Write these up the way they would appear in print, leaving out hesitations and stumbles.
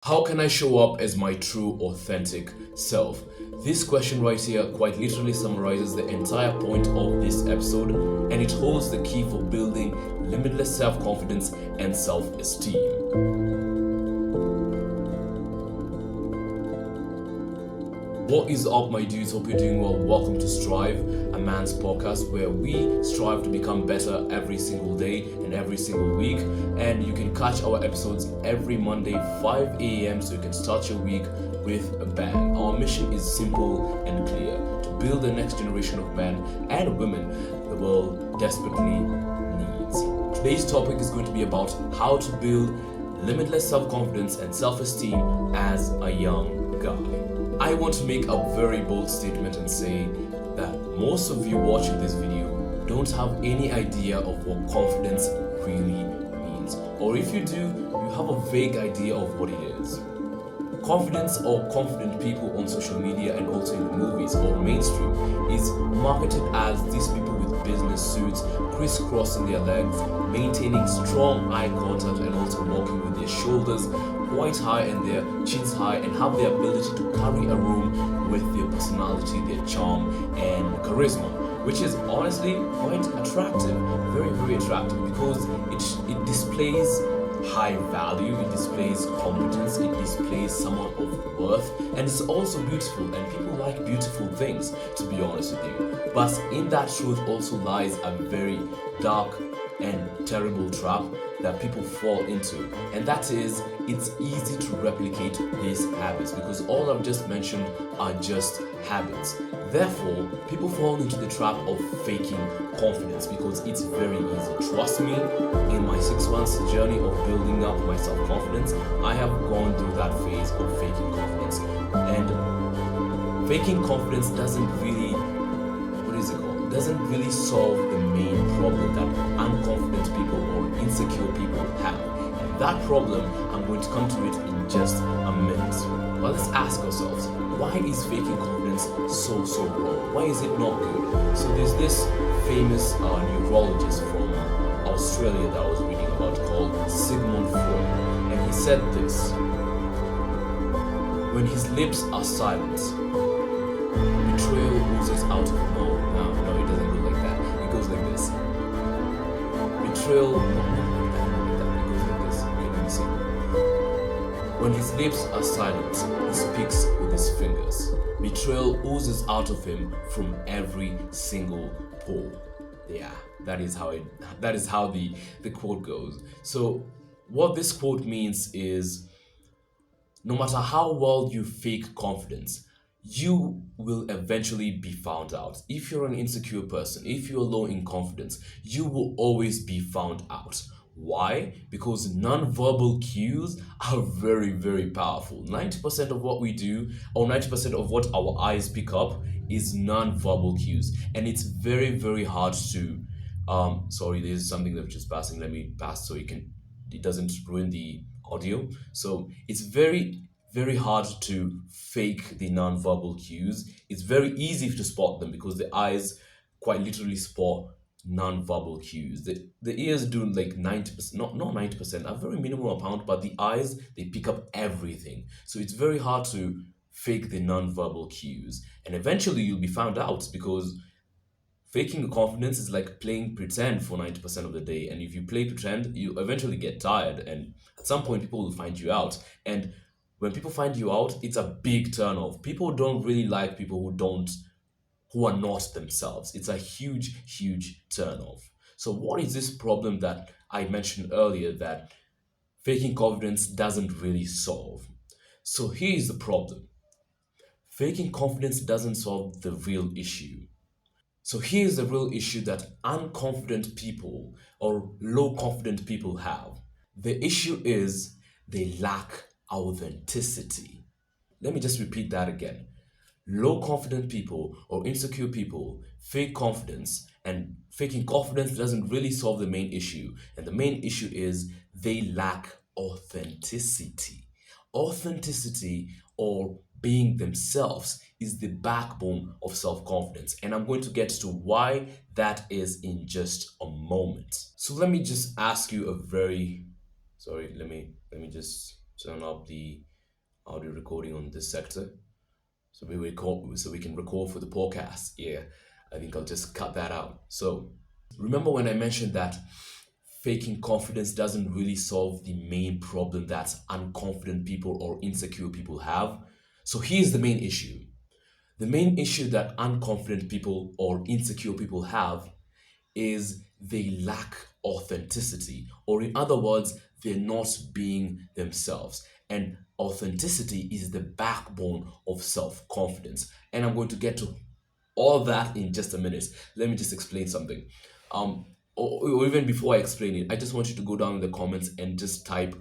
How can I show up as my true, authentic self? This question right here quite literally summarizes the entire point of this episode, and it holds the key for building limitless self confidence and self esteem. What is up, my dudes? Hope you're doing well. Welcome to Strive, a man's podcast where we strive to become better every single day and every single week. And you can catch our episodes every Monday, 5 a.m., so you can start your week with a bang. Our mission is simple and clear: to build the next generation of men and women the world desperately needs. Today's topic is going to be about how to build limitless self confidence and self esteem as a young guy. I want to make a very bold statement and say that most of you watching this video don't have any idea of what confidence really means. Or if you do, you have a vague idea of what it is. Confidence or confident people on social media and also in the movies or mainstream is marketed as these people with business suits, crisscrossing their legs, maintaining strong eye contact, and also walking with their shoulders quite high and their chins high, and have the ability to carry a room with their personality, their charm, and charisma, which is honestly quite attractive, very, very attractive, because it displays high value, it displays competence, it displays someone of worth, and it's also beautiful, and people like beautiful things, to be honest with you. But in that truth also lies a very dark and terrible trap that people fall into, and that is, it's easy to replicate these habits because all I've just mentioned are just habits. Therefore, people fall into the trap of faking confidence because it's very easy. Trust me, in my 6 months journey of building up my self-confidence, I have gone through that phase of faking confidence. And faking confidence doesn't really, doesn't really solve the main problem that unconfident people or insecure people have. And that problem, I'm going to come to it in just a minute. But let's ask ourselves, why is faking confidence so wrong? Why is it not good? So there's this famous neurologist from Australia that I was reading about called Sigmund Freud, and he said this: when his lips are silent, betrayal oozes out of him. No, it doesn't go like that. It goes like this. Betrayal, it goes like this. Okay, let me see. When his lips are silent, he speaks with his fingers. Betrayal oozes out of him from every single pore. Yeah, that is how the quote goes. So what this quote means is, no matter how well you fake confidence, you will eventually be found out. If you're an insecure person, if you're low in confidence, you will always be found out. Why? Because non-verbal cues are very, very powerful. 90% of what we do, or 90% of what our eyes pick up, is non-verbal cues. And it's very, very hard to sorry, there's something that's just passing. Let me pass so it doesn't ruin the audio. So it's very hard to fake the non-verbal cues. It's very easy to spot them because the eyes quite literally spot non-verbal cues. The ears do like 90%, not 90%, a very minimal amount, but the eyes, they pick up everything. So it's very hard to fake the non-verbal cues. And eventually you'll be found out because faking confidence is like playing pretend for 90% of the day. And if you play pretend, you eventually get tired. And at some point, people will find you out. And when people find you out, it's a big turn off. People don't really like people who are not themselves. It's a huge turn off. So what is this problem that I mentioned earlier that faking confidence doesn't really solve? So here's the problem. Faking confidence doesn't solve the real issue. So here's the real issue that unconfident people or low confident people have. The issue is they lack authenticity. Let me just repeat that again. Low confident people or insecure people fake confidence, and faking confidence doesn't really solve the main issue. And the main issue is they lack authenticity. Authenticity, or being themselves, is the backbone of self confidence. And I'm going to get to why that is in just a moment. So let me just ask you a very sorry, let me just turn up the audio recording on this sector. So we can record for the podcast. Yeah, I think I'll just cut that out. So remember when I mentioned that faking confidence doesn't really solve the main problem that unconfident people or insecure people have? So here's the main issue. The main issue that unconfident people or insecure people have is they lack authenticity, or in other words, they're not being themselves. And authenticity is the backbone of self confidence. And I'm going to get to all that in just a minute. Let me just explain something. Or even before I explain it, I just want you to go down in the comments and just type,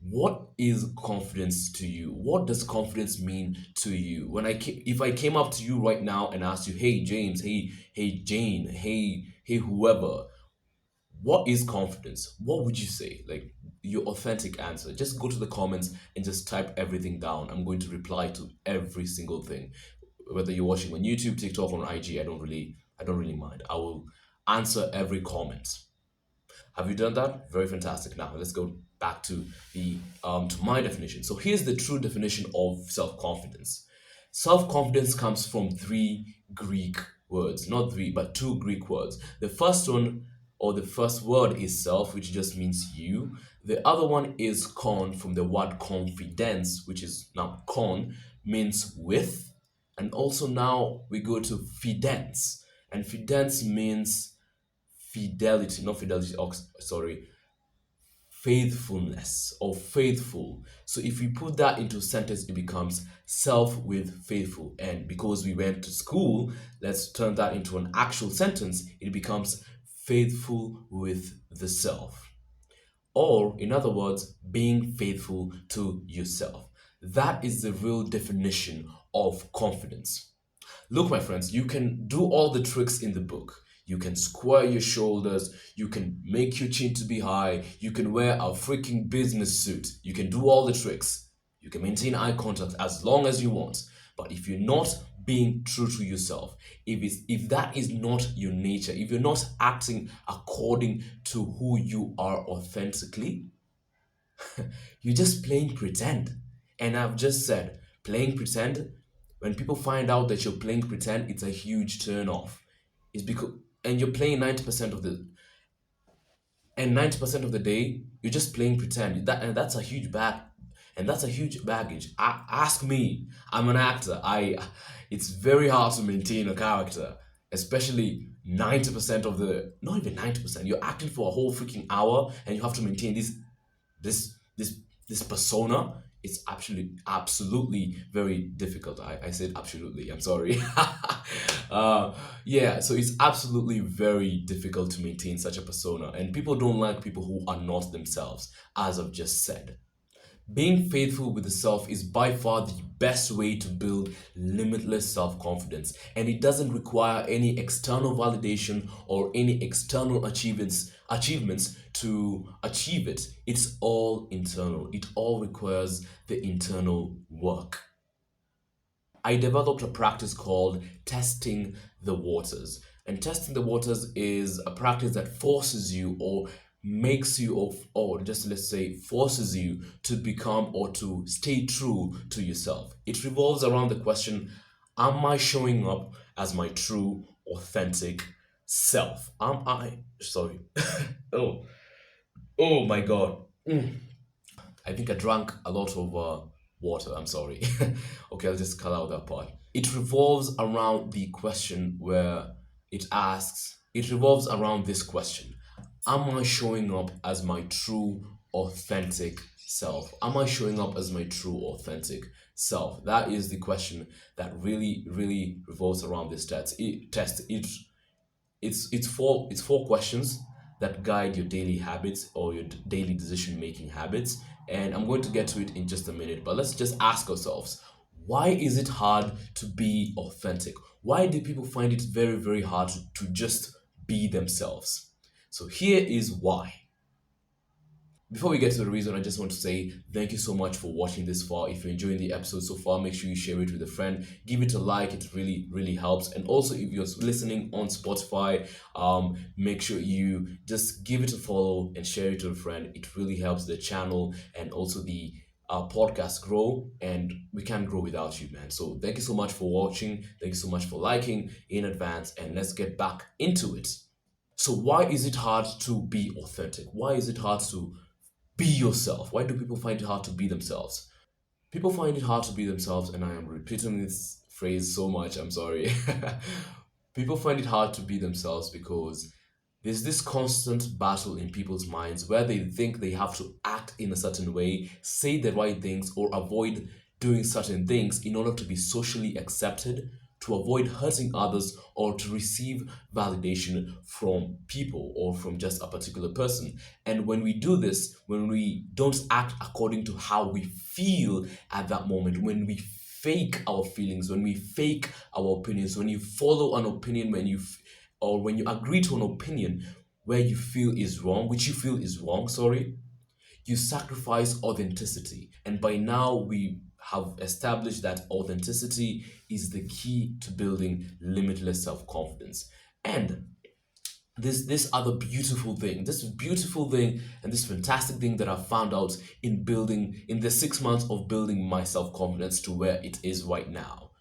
what is confidence to you? What does confidence mean to you? If I came up to you right now and asked you, hey James, hey Jane, hey whoever, what is confidence? What would you say? Like your authentic answer. Just go to the comments and just type everything down. I'm going to reply to every single thing. Whether you're watching on YouTube, TikTok, or on IG, I don't really mind. I will answer every comment. Have you done that? Very fantastic. Now let's go back to the to my definition. So here's the true definition of self-confidence. Self-confidence comes from three Greek words, not three, but two Greek words. The first one, or the first word, is self, which just means you. The other one is con, from the word confidence, which is now con, means with. And also now we go to fidence, and fidence means fidelity, not fidelity, sorry, faithfulness or faithful. So if we put that into a sentence, it becomes self with faithful. And because we went to school, let's turn that into an actual sentence. It becomes faithful with the self. Or, in other words, being faithful to yourself. That is the real definition of confidence. Look, my friends, you can do all the tricks in the book. You can square your shoulders. You can make your chin to be high. You can wear a freaking business suit. You can do all the tricks. You can maintain eye contact as long as you want. But if you're not being true to yourself, if that is not your nature, if you're not acting according to who you are authentically, you're just playing pretend. And I've just said, playing pretend, when people find out that you're playing pretend, it's a huge turn off. It's because, and you're playing 90% of the, and 90% of the day, you're just playing pretend. And that's a huge that's a huge baggage. Ask me. I'm an actor. It's very hard to maintain a character, especially 90% of the, not even 90%. You're acting for a whole freaking hour and you have to maintain this this this persona. It's absolutely very difficult. I said absolutely, I'm sorry. Yeah, so it's absolutely very difficult to maintain such a persona, and people don't like people who are not themselves, as I've just said. Being faithful with the self is by far the best way to build limitless self confidence, and it doesn't require any external validation or any external achievements to achieve it. It's all internal. It all requires the internal work. I developed a practice called testing the waters. And testing the waters is a practice that forces you, or makes you, or just let's say forces you to become or to stay true to yourself. It revolves around the question, am I showing up as my true, authentic self? Sorry. oh, oh my God. I think I drank a lot of water. I'm sorry. Okay, I'll just cut out that part. It revolves around the question where it revolves around this question. Am I showing up as my true, authentic self? Am I showing up as my true, authentic self? That is the question that really, really revolves around this test. It's four questions that guide your daily habits or your daily decision making habits, and I'm going to get to it in just a minute. But let's just ask ourselves, why is it hard to be authentic? Why do people find it very, very hard to just be themselves? So here is why. Before we get to the reason, I just want to say thank you so much for watching this far. If you're enjoying the episode so far, make sure you share it with a friend. Give it a like. It really, really helps. And also, if you're listening on Spotify, make sure you just give it a follow and share it to a friend. It really helps the channel and also our podcast grow, and we can't grow without you, man. So thank you so much for watching. Thank you so much for liking in advance, and let's get back into it. So why is it hard to be authentic? Why is it hard to be yourself? Why do people find it hard to be themselves? People find it hard to be themselves, and I am repeating this phrase so much, I'm sorry. People find it hard to be themselves because there's this constant battle in people's minds where they think they have to act in a certain way, say the right things, or avoid doing certain things in order to be socially accepted, to avoid hurting others, or to receive validation from people or from just a particular person. And when we do this, when we don't act according to how we feel at that moment, when we fake our feelings, when we fake our opinions, when you follow an opinion, or when you agree to an opinion where you feel is wrong, which you feel is wrong, sorry, you sacrifice authenticity. And by now, we have established that authenticity is the key to building limitless self confidence. And this other beautiful thing, this beautiful thing, and this fantastic thing that I found out in the 6 months of building my self confidence to where it is right now.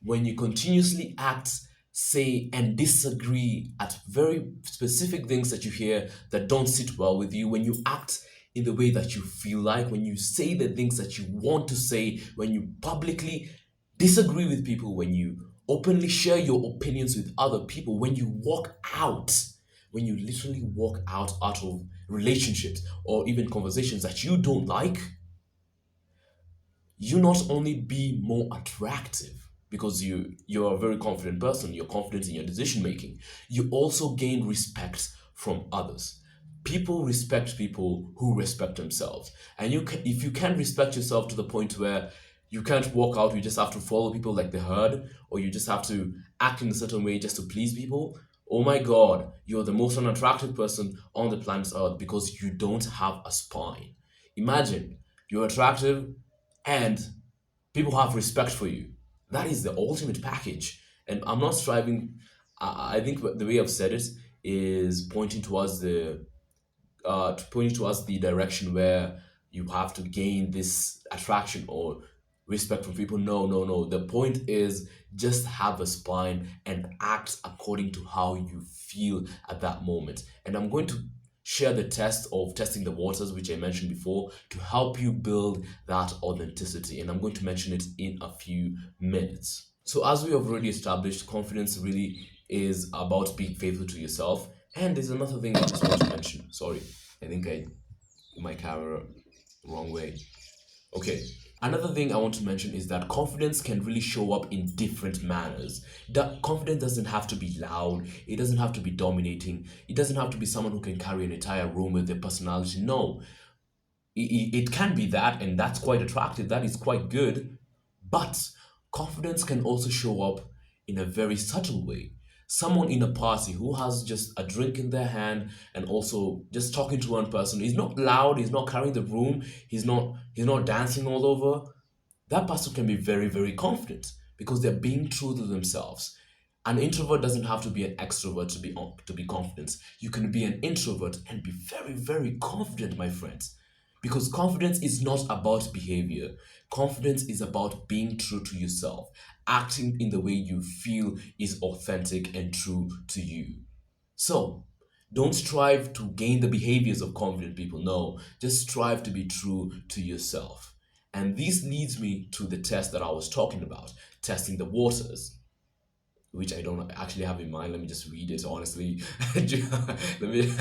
When you continuously act, say, and disagree at very specific things that you hear that don't sit well with you, when you act in the way that you feel like, when you say the things that you want to say, when you publicly disagree with people, when you openly share your opinions with other people, when you walk out, when you literally walk out of relationships or even conversations that you don't like, you not only be more attractive because you're a very confident person, you're confident in your decision making, you also gain respect from others. People respect people who respect themselves. And if you can't respect yourself to the point where you can't walk out, you just have to follow people like the herd, or you just have to act in a certain way just to please people, oh my god, you're the most unattractive person on the planet Earth because you don't have a spine. Imagine you're attractive and people have respect for you. That is the ultimate package. And I'm not striving, I think the way I've said it is pointing towards the direction where you have to gain this attraction or respect from people. No, no, no. The point is just have a spine and act according to how you feel at that moment. And I'm going to share the test of testing the waters, which I mentioned before, to help you build that authenticity. And I'm going to mention it in a few minutes. So, as we have already established, confidence really is about being faithful to yourself. And there's another thing I just want to mention. Sorry, I think I my camera wrong way. Okay. Another thing I want to mention is that confidence can really show up in different manners. That confidence doesn't have to be loud, it doesn't have to be dominating, it doesn't have to be someone who can carry an entire room with their personality. No, it can be that, and that's quite attractive, that is quite good. But confidence can also show up in a very subtle way. Someone in a party who has just a drink in their hand and also just talking to one person. He's not loud, he's not carrying the room, he's not dancing all over. That person can be very, very confident because they're being true to themselves. An introvert doesn't have to be an extrovert to be confident. You can be an introvert and be very, very confident, my friends. Because confidence is not about behavior. Confidence is about being true to yourself, acting in the way you feel is authentic and true to you. So, don't strive to gain the behaviors of confident people. No, just strive to be true to yourself. And this leads me to the test that I was talking about, testing the waters, which I don't actually have in mind. Let me just read it honestly. Let me,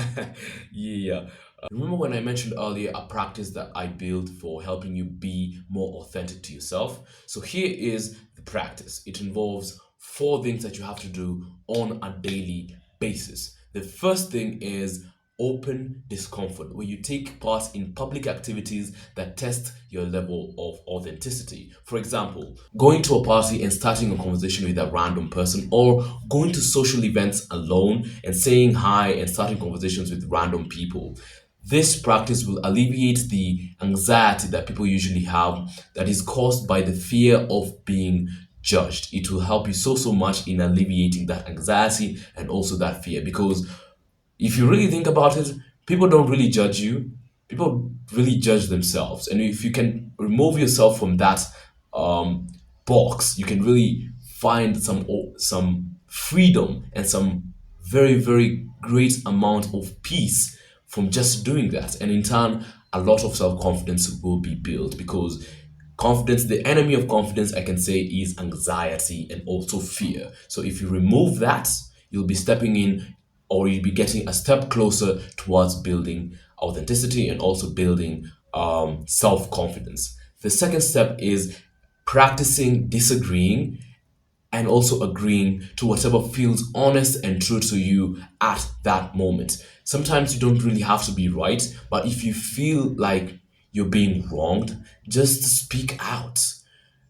yeah. Remember when I mentioned earlier a practice that I built for helping you be more authentic to yourself? So here is the practice. It involves four things that you have to do on a daily basis. The first thing is open discomfort, where you take part in public activities that test your level of authenticity. For example, going to a party and starting a conversation with a random person, or going to social events alone and saying hi and starting conversations with random people. This practice will alleviate the anxiety that people usually have that is caused by the fear of being judged. It will help you so much in alleviating that anxiety and also that fear, because if you really think about it, people don't really judge you. People really judge themselves. And if you can remove yourself from that um, box, you can really find some freedom and some very very great amount of peace from just doing that. And in turn, a lot of self confidence will be built, because confidence, the enemy of confidence, I can say, is anxiety and also fear. So if you remove that, you'll be stepping in, or you'll be getting a step closer towards building authenticity and also building self confidence. The second step is practicing disagreeing and also agreeing to whatever feels honest and true to you at that moment. Sometimes you don't really have to be right, but if you feel like you're being wronged, just speak out.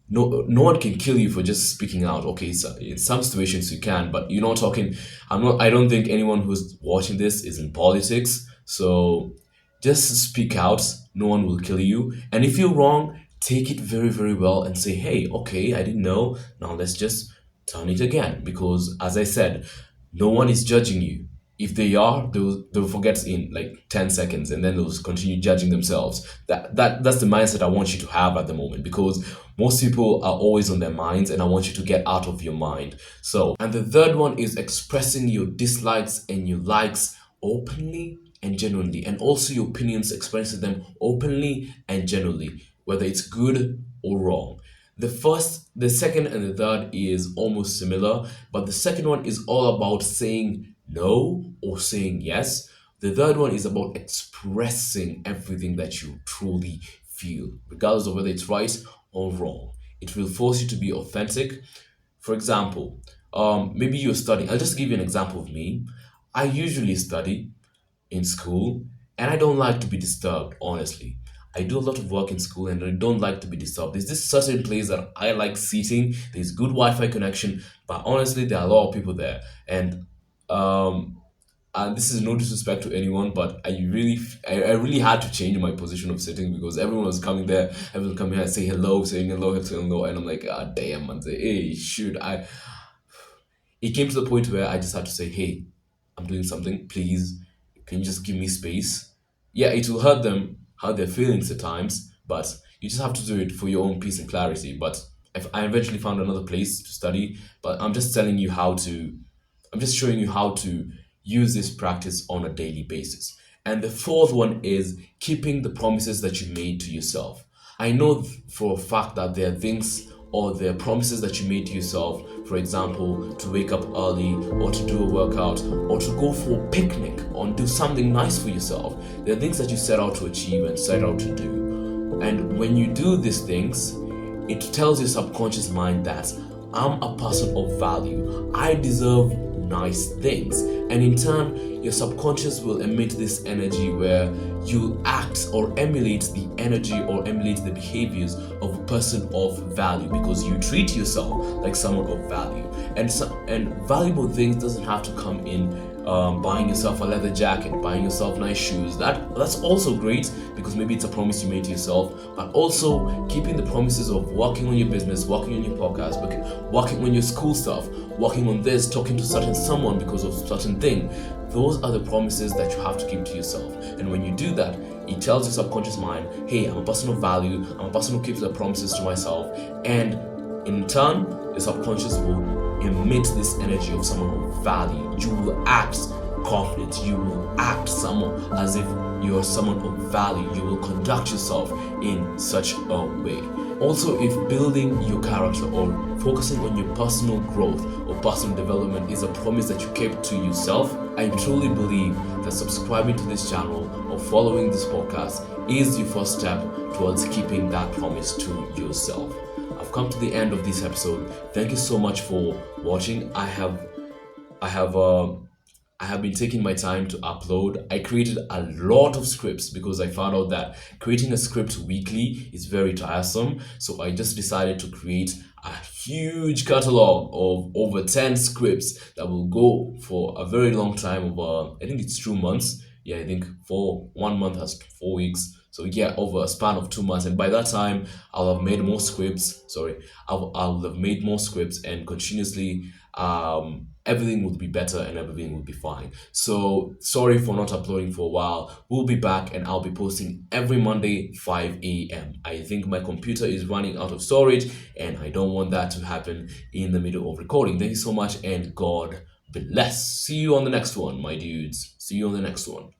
No one can kill you for just speaking out. Okay, so in some situations you can, but you're not talking. I don't think anyone who's watching this is in politics. So just speak out. No one will kill you. And if you're wrong, take it very, very well and say, hey, okay, I didn't know. Now let's just turn it again. Because as I said, no one is judging you. If they are, they'll forget in like 10 seconds, and then they'll continue judging themselves. That's the mindset I want you to have at the moment, because most people are always on their minds, and I want you to get out of your mind. So, and the third one is expressing your dislikes and your likes openly and genuinely, and also your opinions, expressing them openly and genuinely, whether it's good or wrong. The second, and the third is almost similar, but the second one is all about saying no or saying yes. The third one is about expressing everything that you truly feel, regardless of whether it's right or wrong. It will force you to be authentic. For example, maybe you're studying. I'll just give you an example of me. I usually study in school, and I don't like to be disturbed, honestly. I do a lot of work in school, and I don't like to be disturbed. There's this certain place that I like sitting, there's good Wi-Fi connection, but honestly there are a lot of people there. Um and this is no disrespect to anyone, but I really had to change my position of sitting, because everyone was coming there, everyone coming here and say hello, saying hello, saying hello, and I'm like, ah, damn, man, say, hey, shoot, I it came to the point where I just had to say, hey, I'm doing something, please, can you just give me space? Yeah, it will hurt them, hurt their feelings at times, but you just have to do it for your own peace and clarity. But if I eventually found another place to study, but I'm just showing you how to use this practice on a daily basis. And the fourth one is keeping the promises that you made to yourself. I know for a fact that there are things, or there are promises that you made to yourself, for example, to wake up early, or to do a workout, or to go for a picnic, or do something nice for yourself. There are things that you set out to achieve and set out to do. And when you do these things, it tells your subconscious mind that I'm a person of value. I deserve nice things. And in turn, your subconscious will emit this energy where you act or emulate the energy or emulate the behaviors of a person of value, because you treat yourself like someone of value. And valuable things doesn't have to come in buying yourself a leather jacket, buying yourself nice shoes. That's also great, because maybe it's a promise you made to yourself. But also keeping the promises of working on your business, working on your podcast, working on your school stuff, working on this, talking to certain someone because of certain thing. Those are the promises that you have to keep to yourself. And when you do that, it tells your subconscious mind, hey, I'm a person of value, I'm a person who keeps their promises to myself. And in turn, the subconscious will emit this energy of someone of value. You will act confident, you will act someone as if you're someone of value. You will conduct yourself in such a way. Also, if building your character or focusing on your personal growth or personal development is a promise that you kept to yourself, I truly believe that subscribing to this channel or following this podcast is your first step towards keeping that promise to yourself. I've come to the end of this episode. Thank you so much for watching. I have been taking my time to upload. I created a lot of scripts because I found out that creating a script weekly is very tiresome. So I just decided to create a huge catalog of over 10 scripts that will go for a very long time, I think it's 2 months. Yeah, I think for 1 month has 4 weeks. So yeah, over a span of 2 months, and by that time, I'll have made more scripts. Sorry, I'll have made more scripts, and continuously, everything will be better and everything will be fine. So sorry for not uploading for a while. We'll be back, and I'll be posting every Monday 5 a.m. I think my computer is running out of storage, and I don't want that to happen in the middle of recording. Thank you so much, and God bless. See you on the next one, my dudes. See you on the next one.